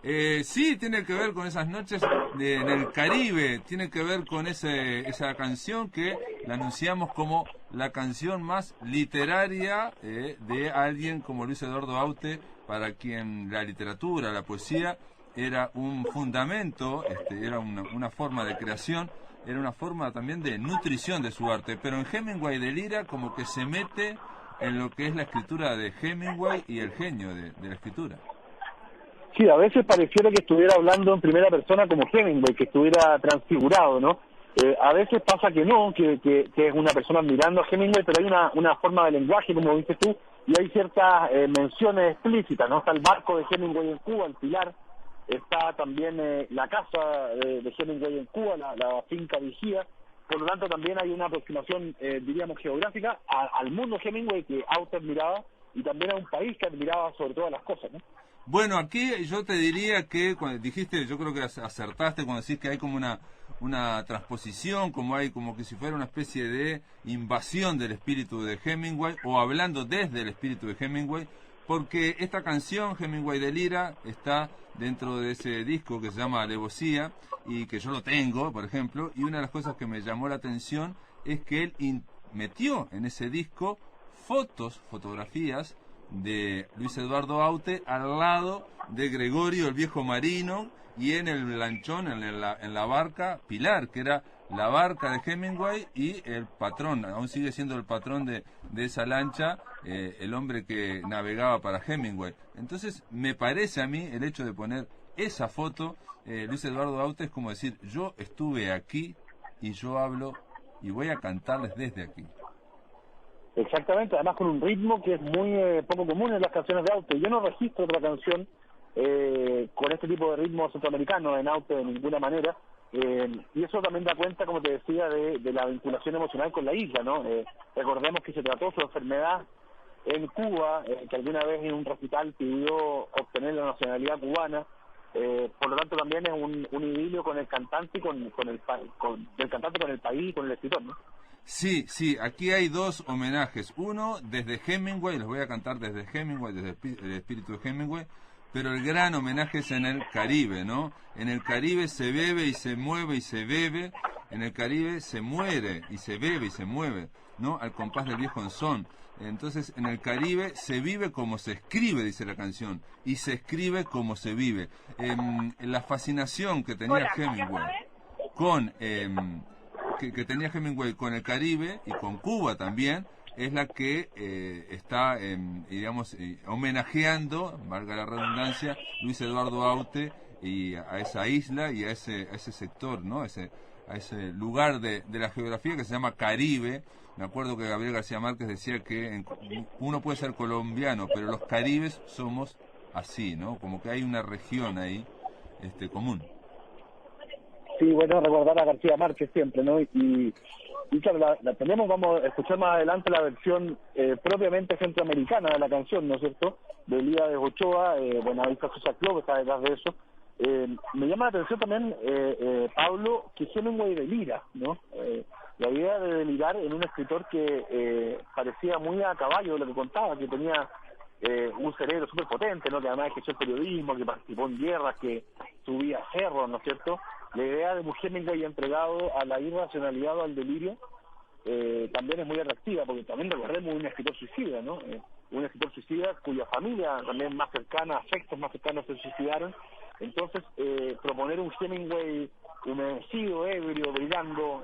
Sí, tiene que ver con esas noches en el Caribe, tiene que ver con esa canción que la anunciamos como la canción más literaria de alguien como Luis Eduardo Aute, para quien la literatura, la poesía, era un fundamento, era una forma de creación, era una forma también de nutrición de su arte, pero en Hemingway delira como que se mete en lo que es la escritura de Hemingway y el genio de la escritura. Sí, a veces pareciera que estuviera hablando en primera persona como Hemingway, que estuviera transfigurado, ¿no? A veces pasa que no, que es una persona admirando a Hemingway, pero hay una forma de lenguaje, como dices tú, y hay ciertas menciones explícitas, ¿no? Está el barco de Hemingway en Cuba, el Pilar, está también la casa de Hemingway en Cuba, la finca Vigía. Por lo tanto, también hay una aproximación, diríamos, geográfica al mundo Hemingway que Aute admiraba, y también a un país que admiraba sobre todas las cosas, ¿no? Bueno, aquí yo te diría que, cuando dijiste, yo creo que acertaste cuando decís que hay como una transposición, como que si fuera una especie de invasión del espíritu de Hemingway, o hablando desde el espíritu de Hemingway, porque esta canción, Hemingway delira, está dentro de ese disco que se llama Alevosía, y que yo lo tengo, por ejemplo, y una de las cosas que me llamó la atención es que él metió en ese disco fotografías de Luis Eduardo Aute al lado de Gregorio, el viejo marino, y en el lanchón, en la barca Pilar, que era la barca de Hemingway, y el patrón, aún sigue siendo el patrón de esa lancha, el hombre que navegaba para Hemingway. Entonces, me parece a mí el hecho de poner esa foto, Luis Eduardo Aute, es como decir, yo estuve aquí y yo hablo y voy a cantarles desde aquí. Exactamente, además con un ritmo que es muy poco común en las canciones de Aute. Yo no registro otra canción con este tipo de ritmo centroamericano en Aute de ninguna manera, y eso también da cuenta, como te decía, de la vinculación emocional con la isla, ¿no? Recordemos que se trató su enfermedad en Cuba, que alguna vez en un recital pidió obtener la nacionalidad cubana. Por lo tanto también es un idilio con el cantante y del cantante con el país y con el escritor, ¿no? Sí, aquí hay dos homenajes. Uno desde Hemingway, los voy a cantar desde Hemingway, desde el espíritu de Hemingway, pero el gran homenaje es en el Caribe, ¿no? En el Caribe se bebe y se mueve y se bebe, en el Caribe se muere y se bebe y se mueve, ¿no? Al compás del viejo son. Entonces, en el Caribe se vive como se escribe, dice la canción, y se escribe como se vive. La fascinación que tenía Hemingway con... que tenía Hemingway con el Caribe y con Cuba también, es la que está, digamos, homenajeando, valga la redundancia, Luis Eduardo Aute y a esa isla y a ese sector, ¿no? A ese lugar de la geografía que se llama Caribe. Me acuerdo que Gabriel García Márquez decía que uno puede ser colombiano, pero los caribes somos así, ¿no? Como que hay una región ahí común. Sí, bueno, recordar a García Márquez siempre, ¿no? Y claro, la tenemos, vamos a escuchar más adelante la versión propiamente centroamericana de la canción, ¿no es cierto? De Elías Ochoa, bueno, ahí está Sosa Club, que está detrás de eso. Me llama la atención también, Pablo, que Hemingway delira, ¿no? La idea de delirar en un escritor que parecía muy a caballo de lo que contaba, que tenía un cerebro súper potente, ¿no? Que además ejerció el periodismo, que participó en guerras, que subía cerros, ¿no es cierto? La idea de un Hemingway entregado a la irracionalidad o al delirio también es muy atractiva, porque también recordemos un escritor suicida, ¿no? Un escritor suicida cuya familia también más cercana, afectos más cercanos se suicidaron. Entonces, proponer un Hemingway humedecido, ebrio, brillando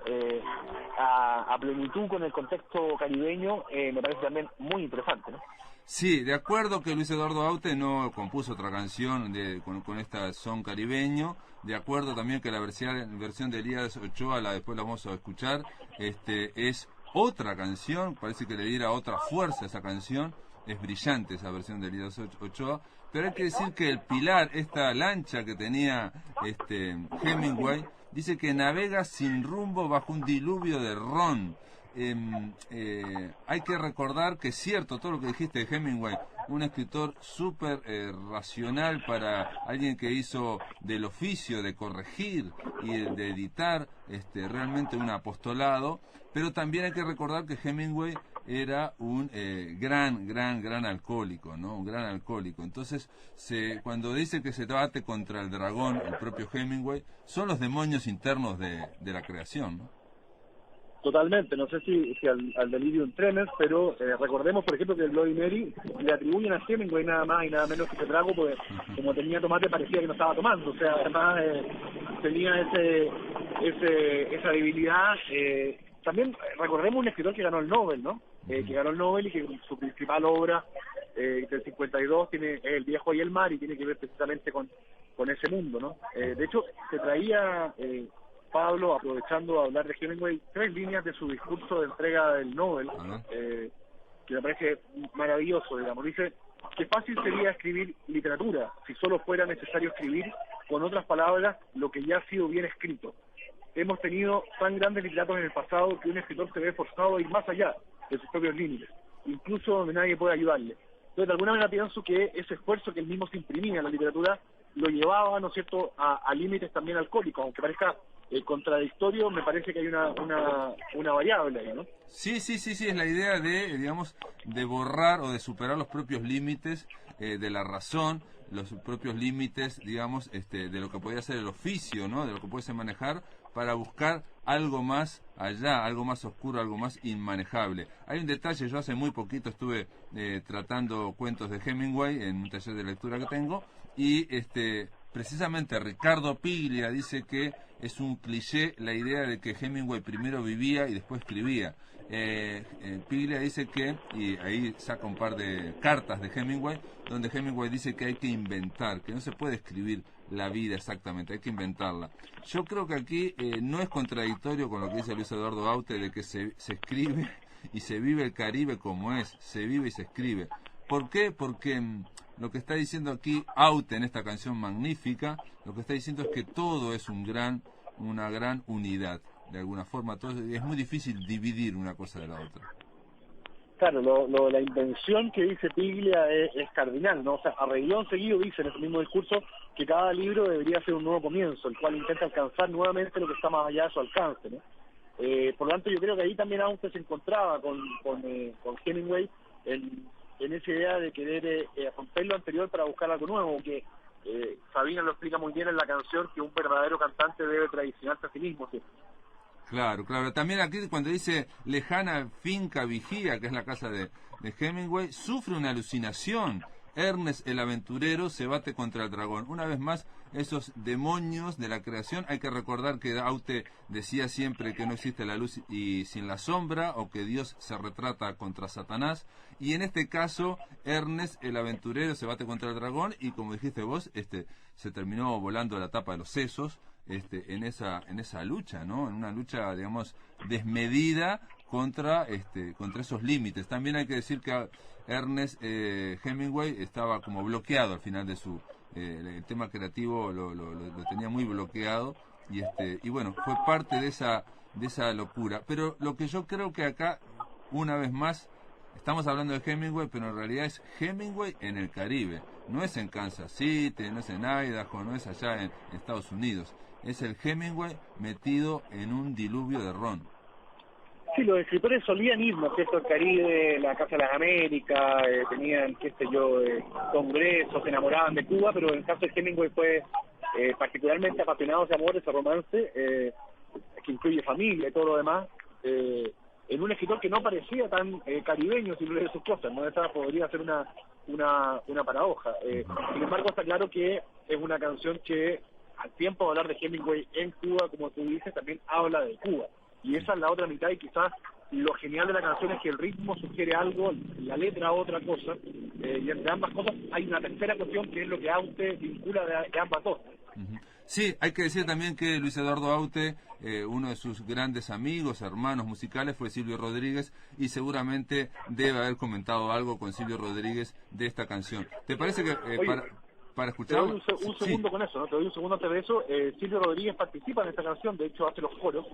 a plenitud con el contexto caribeño, me parece también muy interesante, ¿no? Sí, de acuerdo que Luis Eduardo Aute no compuso otra canción con esta son caribeño. De acuerdo también que la versión de Elías Ochoa, después la vamos a escuchar, es otra canción, parece que le diera otra fuerza a esa canción. Es brillante esa versión de Elías Ochoa, pero hay que decir que el Pilar, esta lancha que tenía Hemingway, dice que navega sin rumbo bajo un diluvio de ron. Hay que recordar que es cierto todo lo que dijiste de Hemingway, un escritor súper racional para alguien que hizo del oficio de corregir y de editar realmente un apostolado, pero también hay que recordar que Hemingway era un gran alcohólico, ¿no? Un gran alcohólico. Entonces, cuando dice que se bate contra el dragón, el propio Hemingway, son los demonios internos de la creación, ¿no? Totalmente, no sé si al delirium tremens, pero recordemos, por ejemplo, que el Bloody Mary le atribuyen a Hemingway nada más y nada menos que ese trago, porque como tenía tomate parecía que no estaba tomando, o sea, además tenía esa debilidad. También recordemos un escritor que ganó el Nobel, ¿no? Que ganó el Nobel y que su principal obra del 52 tiene El viejo y el mar y tiene que ver precisamente con ese mundo, ¿no? De hecho, se traía... Pablo, aprovechando a hablar de Hemingway, 3 líneas de su discurso de entrega del Nobel, que me parece maravilloso, digamos. Dice que fácil sería escribir literatura si solo fuera necesario escribir, con otras palabras, lo que ya ha sido bien escrito. Hemos tenido tan grandes literatos en el pasado que un escritor se ve forzado a ir más allá de sus propios límites, incluso donde nadie puede ayudarle. Entonces, de alguna manera pienso que ese esfuerzo que él mismo se imprimía en la literatura lo llevaba, ¿no es cierto?, a límites también alcohólicos, aunque parezca contradictorio, me parece que hay una variable ahí, ¿no? Sí, es la idea de, digamos, de borrar o de superar los propios límites de la razón, los propios límites, digamos, de lo que podía ser el oficio, ¿no? De lo que puede ser manejar, para buscar algo más allá, algo más oscuro, algo más inmanejable. Hay un detalle, yo hace muy poquito estuve tratando cuentos de Hemingway en un taller de lectura que tengo, y precisamente Ricardo Piglia dice que es un cliché la idea de que Hemingway primero vivía y después escribía. Piglia dice que, y ahí saca un par de cartas de Hemingway, donde Hemingway dice que hay que inventar, que no se puede escribir la vida exactamente, hay que inventarla. Yo creo que aquí no es contradictorio con lo que dice Luis Eduardo Aute, de que se escribe y se vive el Caribe como es, se vive y se escribe. ¿Por qué? Porque lo que está diciendo aquí Aute en esta canción magnífica, lo que está diciendo es que todo es una gran unidad. De alguna forma, todo es muy difícil dividir una cosa de la otra. Claro, la invención que dice Piglia es cardinal, ¿no? O sea, a renglón seguido dice en ese mismo discurso que cada libro debería ser un nuevo comienzo, el cual intenta alcanzar nuevamente lo que está más allá de su alcance, ¿no? Por lo tanto, yo creo que ahí también Aute se encontraba con Hemingway en esa idea de querer romper lo anterior para buscar algo nuevo, que Sabina lo explica muy bien en la canción, que un verdadero cantante debe traicionarse a sí mismo, ¿sí? Claro. También aquí cuando dice lejana finca vigía, que es la casa de Hemingway, sufre una alucinación Ernest el aventurero se bate contra el dragón. Una vez más, esos demonios de la creación. Hay que recordar que Aute decía siempre que no existe la luz y sin la sombra, o que Dios se retrata contra Satanás. Y en este caso, Ernest el aventurero se bate contra el dragón y, como dijiste vos, se terminó volando la tapa de los sesos en esa lucha, ¿no? En una lucha, digamos, desmedida contra esos límites. También hay que decir que Ernest Hemingway estaba como bloqueado al final de su el tema creativo lo tenía muy bloqueado y bueno, fue parte de esa locura. Pero lo que yo creo que acá, una vez más, estamos hablando de Hemingway, pero en realidad es Hemingway en el Caribe. No es en Kansas City, no es en Idaho, no es allá en Estados Unidos. Es el Hemingway metido en un diluvio de ron. Sí, los escritores solían ir, ¿no es cierto?, al Caribe, la Casa de las Américas, tenían, congresos, se enamoraban de Cuba, pero en el caso de Hemingway fue particularmente apasionado ese amor, ese romance, que incluye familia y todo lo demás, en un escritor que no parecía tan caribeño si no leía sus cosas, ¿no? Esa podría ser una paradoja. Sin embargo, está claro que es una canción que, al tiempo de hablar de Hemingway en Cuba, como tú dices, también habla de Cuba. Y esa es la otra mitad, y quizás lo genial de la canción es que el ritmo sugiere algo, la letra otra cosa, y entre ambas cosas hay una tercera cuestión que es lo que Aute vincula de ambas dos. Sí, hay que decir también que Luis Eduardo Aute, uno de sus grandes amigos, hermanos musicales, fue Silvio Rodríguez, y seguramente debe haber comentado algo con Silvio Rodríguez de esta canción. ¿Te parece que para escuchar? Te doy un segundo con eso, ¿no? Te doy un segundo antes de eso. Silvio Rodríguez participa en esta canción, de hecho hace los coros,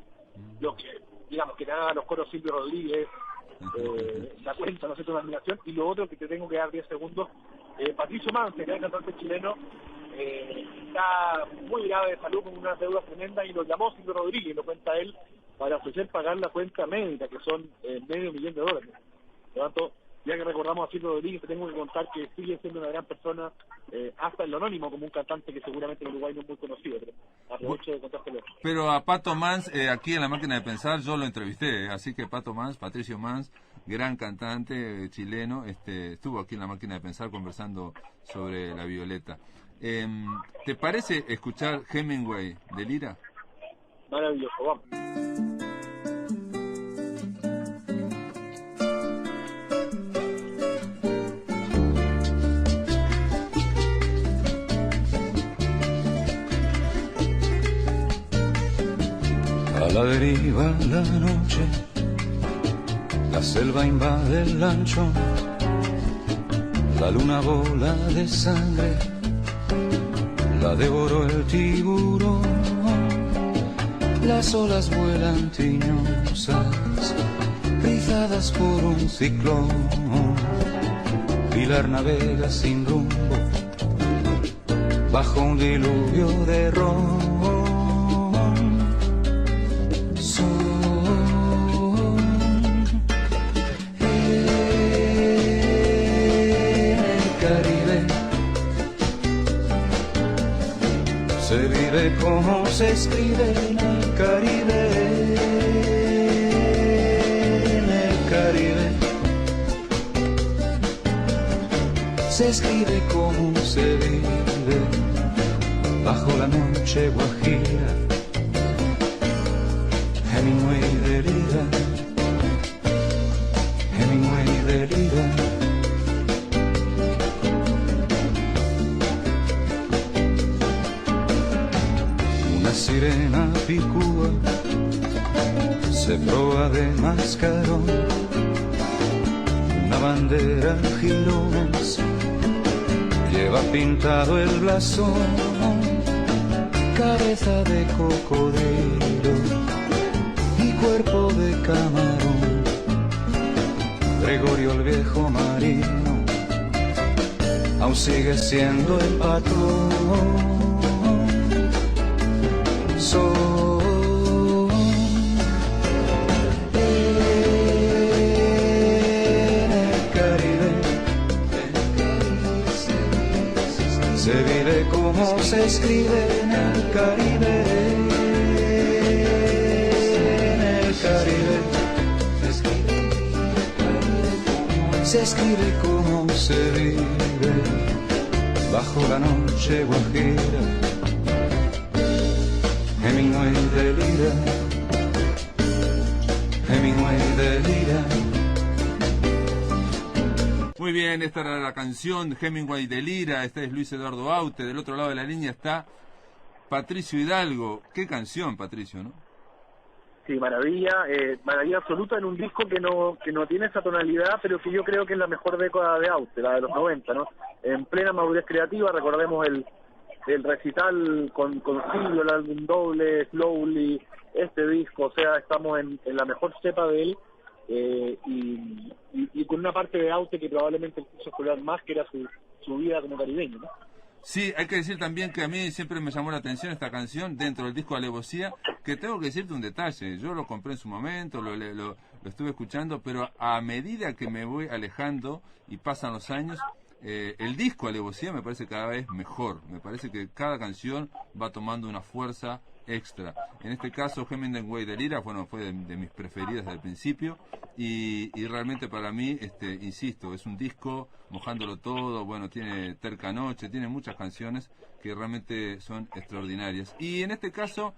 los que, digamos, que haga los coros Silvio Rodríguez, la cuenta, no sé, una admiración. Y lo otro que te tengo que dar 10 segundos, Patricio Mance, que es el cantante chileno, está muy grave de salud, con unas deudas tremendas, y lo llamó Silvio Rodríguez, lo cuenta él, para ofrecer pagar la cuenta médica, que son $500,000. Por lo tanto, ya que recordamos a Silvio Rodríguez, te tengo que contar que sigue siendo una gran persona, hasta en lo anónimo, como un cantante que seguramente en Uruguay no es muy conocido, pero aprovecho de contártelo. Pero a Pato Mans, aquí en La Máquina de Pensar, yo lo entrevisté, así que Pato Mans, Patricio Mans, gran cantante chileno, estuvo aquí en La Máquina de Pensar conversando sobre La Violeta. ¿Te parece escuchar Hemingway de Lira? Maravilloso, vamos. A la deriva la noche, la selva invade el lanchón, la luna bola de sangre, la devoró el tiburón, las olas vuelan tiñosas, rizadas por un ciclón, Pilar navega sin rumbo, bajo un diluvio de ron. Se vive como se escribe en el Caribe, en el Caribe. Se escribe como se vive, bajo la noche guajira. Hemingway delira, Hemingway delira. Sirena picúa, se proa de mascarón, una bandera en jirones, lleva pintado el blasón, cabeza de cocodrilo y cuerpo de camarón, Gregorio el viejo marino, aún sigue siendo el patrón. Se vive como se escribe en el Caribe, en el Caribe. se escribe como se vive bajo la noche guajira. Hemingway delira, Hemingway delira. Muy bien, esta era la canción Hemingway delira. Este es Luis Eduardo Aute. Del otro lado de la línea está Patricio Hidalgo. Qué canción, Patricio, ¿no? Sí, maravilla, maravilla absoluta en un disco que no tiene esa tonalidad, pero que yo creo que es la mejor década de Aute, la de los 90, ¿no? En plena madurez creativa, recordemos el recital con Silvio, el álbum doble, Slowly, este disco, o sea, estamos en la mejor cepa de él, y con una parte de Aute que probablemente quiso explorar más, que era su vida como caribeño, ¿no? Sí, hay que decir también que a mí siempre me llamó la atención esta canción dentro del disco Alevosía, que tengo que decirte un detalle. Yo lo compré en su momento, lo estuve escuchando, pero a medida que me voy alejando y pasan los años, el disco Alevosía me parece cada vez mejor. Me parece que cada canción va tomando una fuerza extra. En este caso, Hemingway delira, bueno, fue de mis preferidas desde el principio, y realmente para mí, insisto, es un disco mojándolo todo. Bueno, tiene Terca Noche, tiene muchas canciones que realmente son extraordinarias. Y en este caso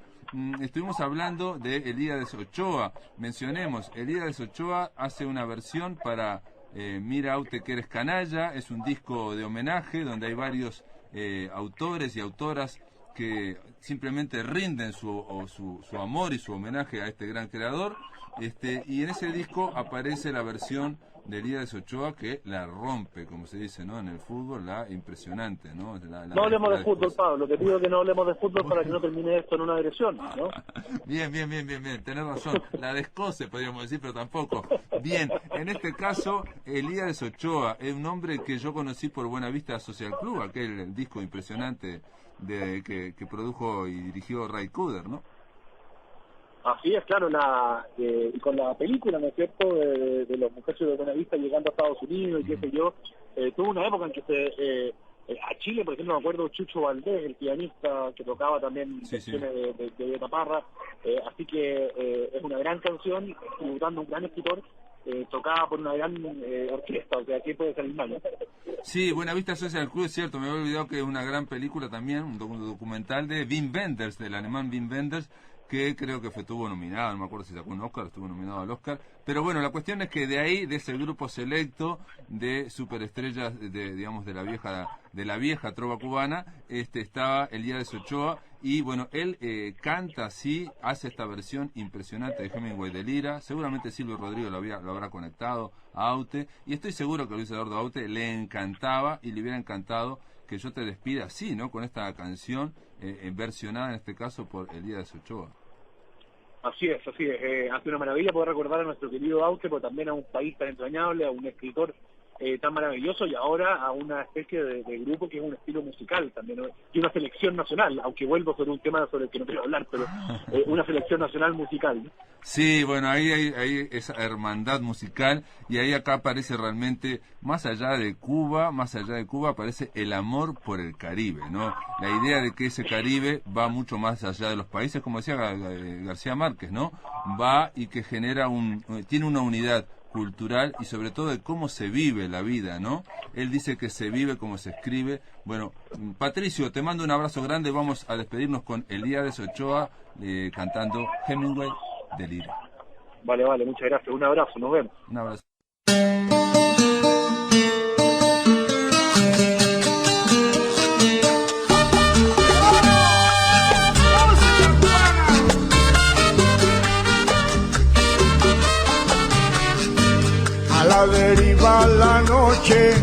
estuvimos hablando de Elías Ochoa. Mencionemos, Elías Ochoa hace una versión para Mira Aute que eres canalla. Es un disco de homenaje donde hay varios autores y autoras que simplemente rinden su amor y su homenaje a este gran creador, y en ese disco aparece la versión de Elías Ochoa que la rompe, como se dice, ¿no? En el fútbol, la impresionante, ¿no? No hablemos de fútbol, Pablo, te pido que no hablemos de fútbol para que no termine esto en una agresión, ¿no? Bien, tenés razón, la descoce podríamos decir, pero tampoco. Bien, en este caso, Elías Ochoa es un hombre que yo conocí por Buenavista Social Club, aquel disco impresionante que produjo y dirigió Ray Cooder, ¿no? Así es, claro, y con la película, ¿no es cierto?, de los muchachos de Buenavista llegando a Estados Unidos y qué sé yo, tuvo una época en que a Chile, por ejemplo, me acuerdo Chucho Valdés, el pianista que tocaba también canciones de Beta Parra, así que es una gran canción, tributando a un gran escritor, tocada por una gran orquesta, o sea, ¿qué puede salir mal? Sí, Buenavista Social Club, es cierto, me había olvidado que es una gran película también, un documental de Wim Wenders, del alemán Wim Wenders, que creo que estuvo nominado, no me acuerdo si sacó un Oscar, estuvo nominado al Oscar, pero bueno, la cuestión es que de ahí, de ese grupo selecto de superestrellas digamos de la vieja trova cubana, estaba Elías Ochoa, y bueno, él canta así, hace esta versión impresionante de Hemingway delira. Seguramente Silvio Rodrigo lo habrá conectado a Aute, y estoy seguro que a Luis Eduardo Aute le encantaba y le hubiera encantado que yo te despida así, ¿no? Con esta canción versionada en este caso por Elías Ochoa. Así es, hace una maravilla poder recordar a nuestro querido Aute, pero también a un país tan entrañable, a un escritor tan maravilloso, y ahora a una especie de grupo que es un estilo musical también, ¿no? Y una selección nacional, aunque vuelvo sobre un tema sobre el que no quiero hablar, pero una selección nacional musical, ¿no? Sí, bueno, ahí hay esa hermandad musical, y ahí acá aparece realmente, más allá de Cuba, aparece el amor por el Caribe, ¿no? La idea de que ese Caribe va mucho más allá de los países, como decía García Márquez, ¿no? Va y que genera tiene una unidad cultural y sobre todo de cómo se vive la vida, ¿no? Él dice que se vive como se escribe. Bueno, Patricio, te mando un abrazo grande, vamos a despedirnos con Elías Ochoa cantando Hemingway delira. Vale, muchas gracias, un abrazo, nos vemos. Un abrazo. A la deriva la noche,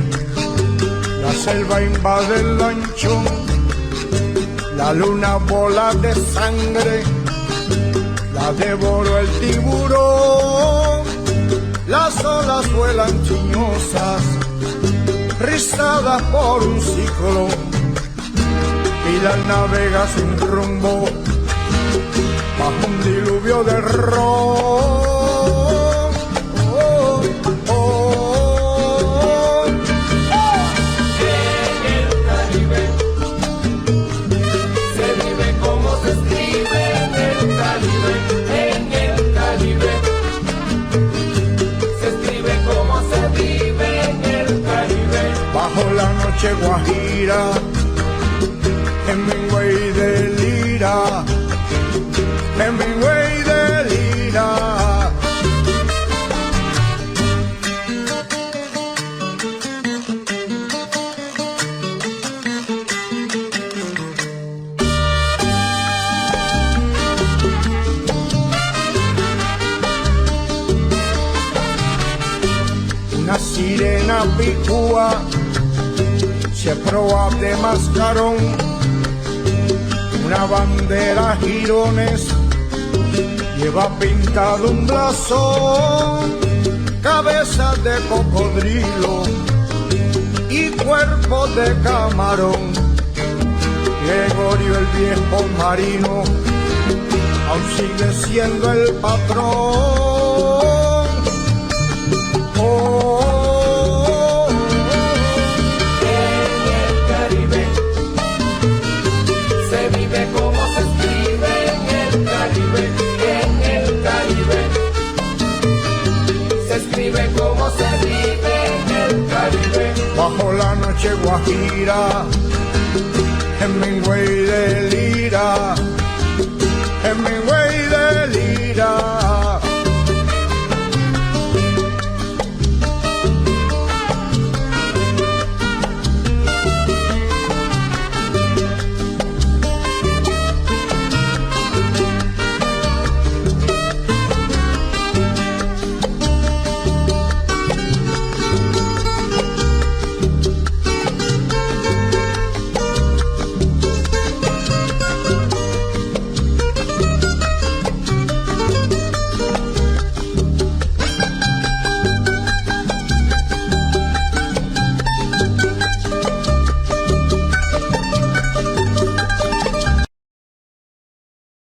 la selva invade el lanchón, la luna bola de sangre, la devoró el tiburón, las olas vuelan chiñosas, rizadas por un ciclón, y la navega sin rumbo, bajo un diluvio de ron. Se escribe como se vive. noche guajira, Hemingway de lira, Hemingway de lira. Una sirena picúa se proba de mascarón, una bandera girones lleva pintado un blasón, cabeza de cocodrilo y cuerpo de camarón. Gregorio el viejo marino aún sigue siendo el patrón. Cómo se vive en el Caribe. Bajo la noche guajira, Hemingway de lira.